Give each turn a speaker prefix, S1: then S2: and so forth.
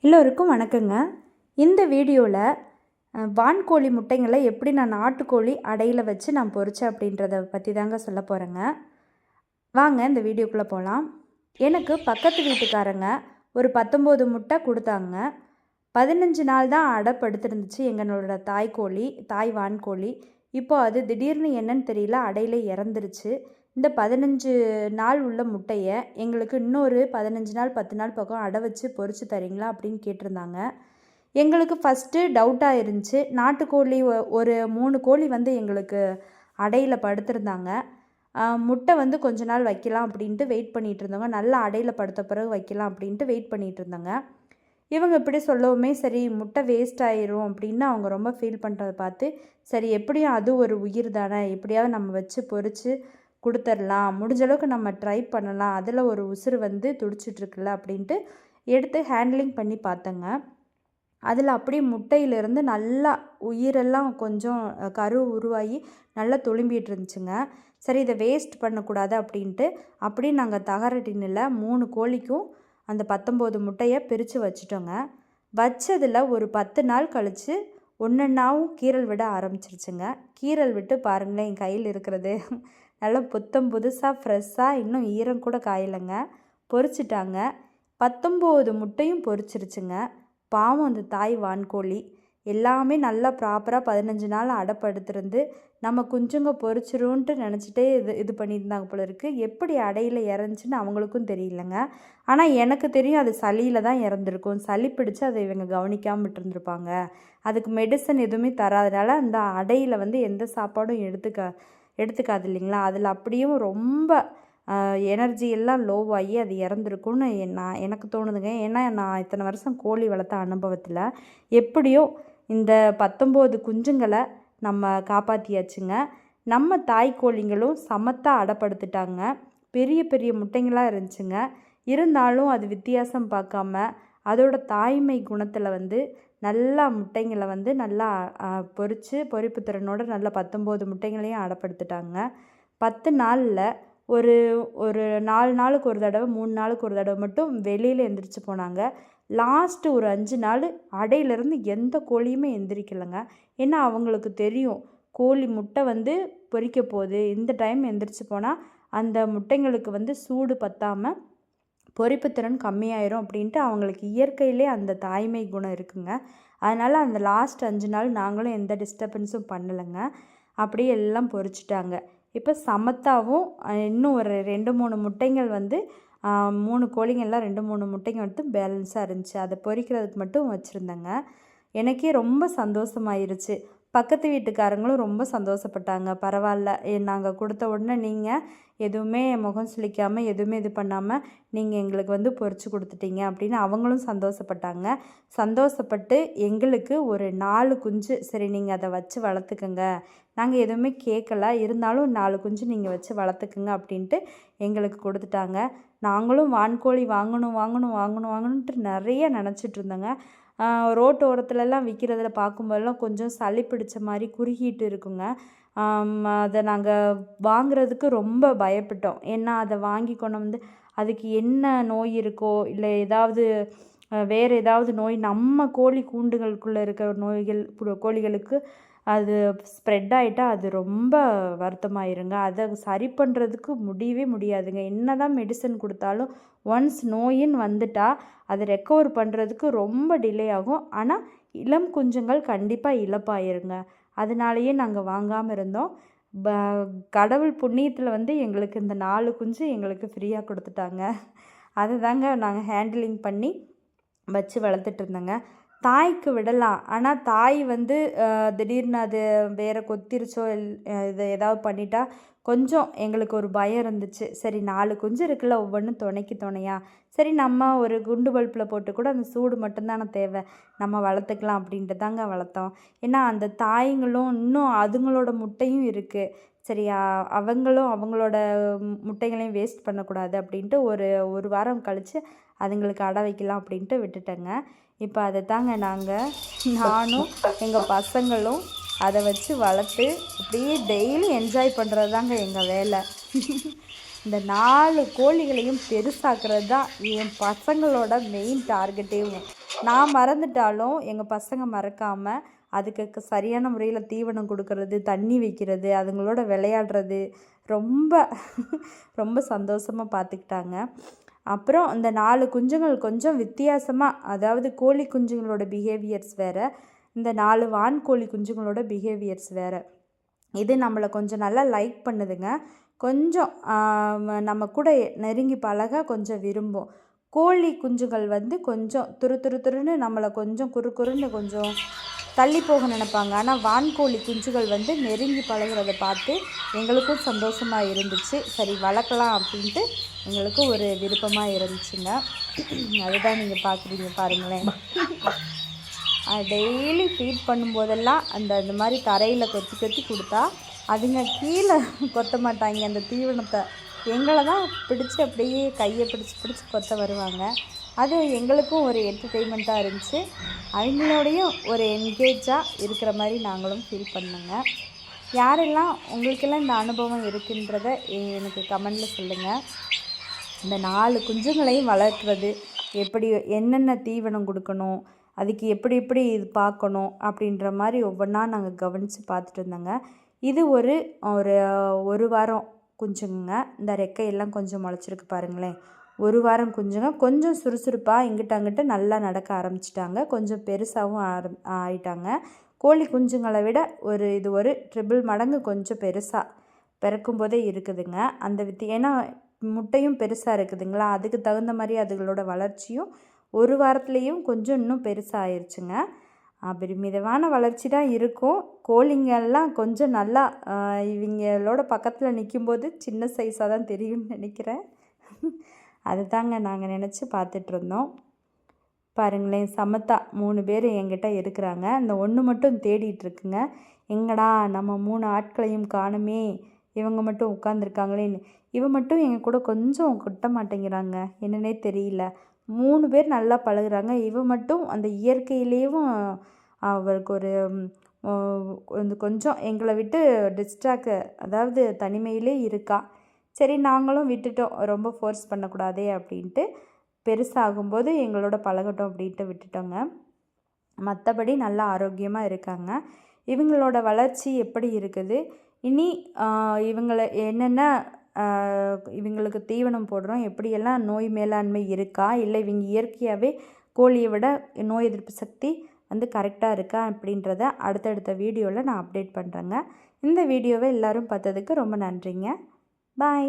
S1: எல்லோருக்கும் வணக்கங்க. இந்த வீடியோவில் வான்கோழி முட்டைங்களை எப்படி நான் நாட்டுக்கோழி அடையில் வச்சு நான் பொரிச்சேன் அப்படின்றத பற்றி தாங்க சொல்ல போகிறேங்க. வாங்க இந்த வீடியோக்குள்ளே போகலாம். எனக்கு பக்கத்து வீட்டுக்காரங்க ஒரு 19 முட்டை கொடுத்தாங்க. 15 நாள் தான் அடைப்படுத்திருந்துச்சு எங்களோட தாய் வான்கோழி. இப்போ அது திடீர்னு என்னன்னு தெரியல, அடையில் இறந்துருச்சு. இந்த 15 நாள் உள்ள முட்டையை எங்களுக்கு இன்னொரு 15 நாள் 10 நாள் பக்கம் அடை வச்சு பொரிச்சு தரீங்களா அப்படின்னு கேட்டிருந்தாங்க. எங்களுக்கு ஃபஸ்ட்டு டவுட்டாக இருந்துச்சு. நாட்டுக்கோழி ஒரு 3 கோழி எங்களுக்கு அடையில் படுத்திருந்தாங்க. முட்டை கொஞ்ச நாள் வைக்கலாம் அப்படின்ட்டு வெயிட் பண்ணிகிட்டு இருந்தோங்க. நல்லா அடையில் படுத்த பிறகு வைக்கலாம் அப்படின்ட்டு வெயிட் பண்ணிகிட்டு இருந்தாங்க. இவங்க இப்படி சொல்லவுமே சரி முட்டை வேஸ்ட் ஆயிரும் அப்படின்னு அவங்க ரொம்ப ஃபீல் பண்ணுறதை பார்த்து, சரி எப்படியும் அது ஒரு உயிர் தானே, எப்படியாவது நம்ம வச்சு பொரித்து கொடுத்துடலாம், முடிஞ்ச அளவுக்கு நம்ம ட்ரை பண்ணலாம், அதில் ஒரு உசுறு துடிச்சிட்ருக்குல்ல அப்படின்ட்டு எடுத்து ஹேண்ட்லிங் பண்ணி பார்த்தேங்க. அதில் அப்படியே முட்டையிலேருந்து நல்லா உயிரெல்லாம் கொஞ்சம் கரு உருவாகி நல்லா துளும்பிகிட்டு இருந்துச்சுங்க. சரி இதை வேஸ்ட் பண்ணக்கூடாது அப்படின்ட்டு அப்படியே நாங்கள் தகர டின்னில் 3 கோழிக்கும் அந்த 19 முட்டையை பிரித்து வச்சுட்டோங்க. வச்சதில் ஒரு 10 நாள் கழித்து ஒன்றொன்னாவும் கீரல் விட ஆரம்பிச்சிருச்சுங்க. கீரல் விட்டு பாருங்களேன், என் கையில் இருக்கிறது நல்லா புதுசாக ஃப்ரெஷ்ஷாக, இன்னும் ஈரம் கூட காயலைங்க. பொரிச்சிட்டாங்க. 19 முட்டையும் பொரிச்சிருச்சுங்க. பாவம் அந்த தாய் வான்கோழி எல்லாமே நல்லா ப்ராப்பராக 15 நாள் அடைப்படுத்திருந்து நம்ம குஞ்சுங்க பொரிச்சிரும்ன்ட்டு நினச்சிட்டே இது பண்ணியிருந்தாங்க போல இருக்குது. எப்படி அடையில் இறந்துச்சின்னு அவங்களுக்கும் தெரியலங்க. ஆனால் எனக்கு தெரியும் அது சளியில் தான் இறந்துருக்கும். சளி பிடிச்சி அதை இவங்க கவனிக்காமல் விட்டுருந்துருப்பாங்க. அதுக்கு மெடிசன் எதுவுமே தராதனால அந்த அடையில் எந்த சாப்பாடும் எடுத்துக்காது இல்லைங்களா. அதில் அப்படியும் ரொம்ப எனர்ஜி எல்லாம் லோவாகி அது இறந்துருக்குன்னு எனக்கு தோணுதுங்க. ஏன்னா நான் இத்தனை வருஷம் கோழி வளர்த்த அனுபவத்தில் எப்படியோ இந்த 19 குஞ்சுங்களை நம்ம காப்பாற்றியாச்சுங்க. நம்ம தாய் கோழிங்களும் சமத்தாக அடைப்படுத்திட்டாங்க. பெரிய பெரிய முட்டைங்களாக இருந்துச்சுங்க. இருந்தாலும் அது வித்தியாசம் பார்க்காம அதோட தாய்மை குணத்தில் நல்லா முட்டைங்களை நல்லா பொரித்து பொரிப்பு திறனோட நல்லா 19 முட்டைங்களையும் அடைப்படுத்திட்டாங்க. 10 நாளில் ஒரு 4 நாளுக்கு ஒரு தடவை 3 நாளுக்கு ஒரு தடவை மட்டும் வெளியில் எந்திரிச்சு போனாங்க. லாஸ்ட்டு ஒரு 5 நாள் அடையிலேருந்து எந்த கோழியுமே எந்திரிக்கலைங்க. ஏன்னா அவங்களுக்கு தெரியும் கோழி முட்டை பொரிக்க போகுது, இந்த டைம் எந்திரிச்சு போனால் அந்த முட்டைங்களுக்கு சூடு பற்றாமல் பொரிப்புத்திறன் கம்மியாயிரும் அப்படின்ட்டு அவங்களுக்கு இயற்கையிலே அந்த தாய்மை குணம் இருக்குங்க. அதனால் அந்த லாஸ்ட் 5 நாள் நாங்களும் எந்த டிஸ்டர்பன்ஸும் பண்ணலைங்க. அப்படியே எல்லாம் பொரிச்சிட்டாங்க. இப்போ சமத்தாவும் இன்னும் ஒரு 2-3 முட்டைங்கள் 3 கோழிங்கள்லாம் 2-3 முட்டைங்க பேலன்ஸாக இருந்துச்சு. அதை பொரிக்கிறதுக்கு மட்டும் வச்சுருந்தேங்க. எனக்கே ரொம்ப சந்தோஷமாயிருச்சு. பக்கத்து வீட்டுக்காரங்களும் ரொம்ப சந்தோஷப்பட்டாங்க. பரவாயில்ல, நாங்கள் கொடுத்த உடனே நீங்கள் எதுவுமே முகம் சுளிக்காமல் எதுவுமே இது பண்ணாமல் நீங்கள் எங்களுக்கு பொரிச்சு கொடுத்துட்டீங்க அப்படின்னு அவங்களும் சந்தோஷப்பட்டாங்க. சந்தோஷப்பட்டு எங்களுக்கு ஒரு 4 குஞ்சு, சரி நீங்கள் அதை வச்சு வளர்த்துக்குங்க, நாங்கள் எதுவுமே கேட்கல, இருந்தாலும் 4 குஞ்சு நீங்கள் வச்சு வளர்த்துக்குங்க அப்படின்ட்டு எங்களுக்கு கொடுத்துட்டாங்க. நாங்களும் வான்கோழி வாங்கணுன்ட்டு நிறைய நினச்சிட்டு இருந்தோங்க. ரோட்டு ஓரத்துலலாம் விற்கிறதில் பார்க்கும்போதெல்லாம் கொஞ்சம் சளி பிடிச்ச மாதிரி குறுகிட்டு இருக்குங்க. அதை நாங்கள் வாங்குறதுக்கு ரொம்ப பயப்பட்டோம். ஏன்னா அதை வாங்கி கொண்டு அதுக்கு என்ன நோய் இருக்கோ இல்லை ஏதாவது வேறு ஏதாவது நோய் நம்ம கோழி கூண்டுகளுக்குள்ளே இருக்கிற நோய்கள் கோழிகளுக்கு அது ஸ்ப்ரெட் ஆகிட்டால் அது ரொம்ப வருத்தமாயிருங்க. அதை சரி பண்ணுறதுக்கு முடியவே முடியாதுங்க. என்ன தான் மெடிசன் கொடுத்தாலும் ஒன்ஸ் நோயின்னு வந்துட்டால் அதை ரெக்கவர் பண்ணுறதுக்கு ரொம்ப டிலே ஆகும். ஆனால் இளம் குஞ்சுங்கள் கண்டிப்பாக இழப்பாயிருங்க. அதனாலேயே நாங்கள் வாங்காமல் இருந்தோம். கடவுள் புண்ணியத்தில் எங்களுக்கு இந்த 4 குஞ்சு எங்களுக்கு ஃப்ரீயாக கொடுத்துட்டாங்க. அதை தாங்க நாங்கள் ஹேண்டிலிங் பண்ணி வச்சு வளர்த்துட்டு இருந்தோங்க. தாய்க்கு விடலாம், ஆனால் தாய் திடீர்னு அது வேறு கொத்திருச்சோ இது ஏதாவது பண்ணிட்டா கொஞ்சம் எங்களுக்கு ஒரு பயம் இருந்துச்சு. சரி 4 குஞ்சு இருக்குல்ல, ஒவ்வொன்றும் துணையா, சரி நம்ம ஒரு குண்டு பல்பில் போட்டு கூட அந்த சூடு மட்டும்தானே தேவை, நம்ம வளர்த்துக்கலாம் அப்படின்ட்டு தாங்க வளர்த்தோம். ஏன்னா அந்த தாய்ங்களும் இன்னும் அதுங்களோட முட்டையும் இருக்குது. சரி அவங்களோட முட்டைகளையும் வேஸ்ட் பண்ணக்கூடாது அப்படின்ட்டு ஒரு வாரம் கழித்து அதுங்களுக்கு அடை வைக்கலாம் அப்படின்ட்டு விட்டுட்டேங்க. இப்போ அதை தாங்க நானும் எங்கள் பசங்களும் அதை வச்சு வளர்த்து அப்படியே டெய்லி என்ஜாய் பண்ணுறது தாங்க எங்கள் வேலை. இந்த 4 கோழிகளையும் பெருசாக்குறது தான் என் பசங்களோட மெயின் டார்கெட்டேவும். நான் மறந்துட்டாலும் எங்கள் பசங்க மறக்காமல் அதுக்கு சரியான முறையில் தீவனம் கொடுக்கறது, தண்ணி வைக்கிறது, அதுங்களோட விளையாடுறது ரொம்ப ரொம்ப சந்தோஷமாக பார்த்துக்கிட்டாங்க. அப்புறம் இந்த 4 குஞ்சுங்கள் கொஞ்சம் வித்தியாசமாக, அதாவது கோழி குஞ்சுங்களோட பிஹேவியர்ஸ் வேறு, இந்த 4 வான்கோழி குஞ்சுங்களோட பிஹேவியர்ஸ் வேறு. இது நம்மளை கொஞ்சம் நல்லா லைக் பண்ணுதுங்க. கொஞ்சம் நம்ம கூட நெருங்கி பழக கொஞ்சம் விரும்பும். கோழி குஞ்சுகள் வந்து கொஞ்சம் துருன்னு நம்மளை கொஞ்சம் குறுன்னு கொஞ்சம் தள்ளி போக நினைப்பாங்க. ஆனால் வான்கோழி குஞ்சுகள் வந்து நெருங்கி பழகிறத பார்த்து எங்களுக்கும் சந்தோஷமாக இருந்துச்சு. சரி வளர்க்கலாம் அப்படின்ட்டு எங்களுக்கும் ஒரு விருப்பமாக இருந்துச்சுங்க. அதுதான் நீங்கள் பார்க்குறீங்க பாருங்களேன். டெய்லி ஃபீட் பண்ணும்போதெல்லாம் அந்த மாதிரி தரையில் கொத்தி கொடுத்தா அதுங்க கீழே கொத்த மாட்டாங்க அந்த தீவனத்தை. எங்களை தான் பிடிச்சி அப்படியே கையை பிடிச்சி கொத்த வருவாங்க. அது எங்களுக்கும் ஒரு என்டர்டெயின்மெண்ட்டாக இருந்துச்சு. அவங்களோடையும் ஒரு என்கேஜாக இருக்கிற மாதிரி நாங்களும் ஃபீல் பண்ணோங்க. யாரெல்லாம் உங்களுக்கெல்லாம் இந்த அனுபவம் இருக்குன்றத எனக்கு கமெண்டில் சொல்லுங்கள். இந்த 4 குஞ்சுங்களையும் வளர்க்குறது எப்படி, என்னென்ன தீவனம் கொடுக்கணும், அதுக்கு எப்படி இது பார்க்கணும் அப்படின்ற மாதிரி ஒவ்வொன்றா நாங்கள் கவனித்து பார்த்துட்டு இருந்தோங்க. இது ஒரு வாரம் குஞ்சுங்க. இந்த ரெக்கையெல்லாம் கொஞ்சம் முளைச்சிருக்கு பாருங்களேன். 1 வாரம் குஞ்சுங்க. கொஞ்சம் சுறுசுறுப்பாக இங்கிட்ட அங்கிட்ட நல்லா நடக்க ஆரம்பிச்சிட்டாங்க. கொஞ்சம் பெருசாகவும் ஆயிட்டாங்க. கோழி குஞ்சுங்களை விட ஒரு ட்ரிபிள் மடங்கு கொஞ்சம் பெருசாக பிறக்கும்போதே இருக்குதுங்க. ஏன்னா முட்டையும் பெருசாக இருக்குதுங்களா, அதுக்கு தகுந்த மாதிரி அதுகளோட வளர்ச்சியும் 1 வாரத்துலேயும் கொஞ்சம் இன்னும் பெருசாக ஆயிடுச்சுங்க. மிதமான வளர்ச்சி தான் இருக்கும். கோழிங்கெல்லாம் கொஞ்சம் நல்லா இவங்களோட பக்கத்தில் நிற்கும்போது சின்ன சைஸாக தான் தெரியும்னு நினைக்கிறேன். அதுதாங்க நாங்கள் நினச்சி பார்த்துட்ருந்தோம். பாருங்களேன், சமத்தா 3 பேர் என்கிட்ட இருக்கிறாங்க. அந்த ஒன்று மட்டும் தேடிட்டுருக்குங்க. எங்கடா நம்ம 3 ஆட்களையும் காணுமே, இவங்க மட்டும் உட்காந்துருக்காங்களேன்னு. இவன் மட்டும் எங்கள் கூட கொஞ்சம் கொட்ட மாட்டேங்கிறாங்க, என்னன்னே தெரியல. 3 பேர் நல்லா பழகுறாங்க. இவன் மட்டும் அந்த இயற்கையிலேயும் அவருக்கு கொஞ்சம் எங்களை விட்டு டிஸ்ட்ராக்ட், அதாவது தனிமையிலே இருக்கா. சரி நாங்களும் விட்டுட்டோம், ரொம்ப ஃபோர்ஸ் பண்ணக்கூடாதே அப்படின்ட்டு. பெருசாகும்போது எங்களோட பழகட்டும் அப்படின்ட்டு விட்டுட்டோங்க. மற்றபடி நல்லா ஆரோக்கியமாக இருக்காங்க. இவங்களோட வளர்ச்சி எப்படி இருக்குது, இனி இவங்களை என்னென்ன இவங்களுக்கு தீவனம் போடுறோம், எப்படியெல்லாம் நோய் மேலாண்மை இருக்கா, இல்லை இவங்க இயற்கையாகவே கோழியை விட நோய் எதிர்ப்பு சக்தி வந்து கரெக்டாக இருக்கா அப்படின்றத அடுத்தடுத்த வீடியோவில் நான் அப்டேட் பண்ணுறேங்க. இந்த வீடியோவை எல்லோரும் பார்த்ததுக்கு ரொம்ப நன்றிங்க. பாய்.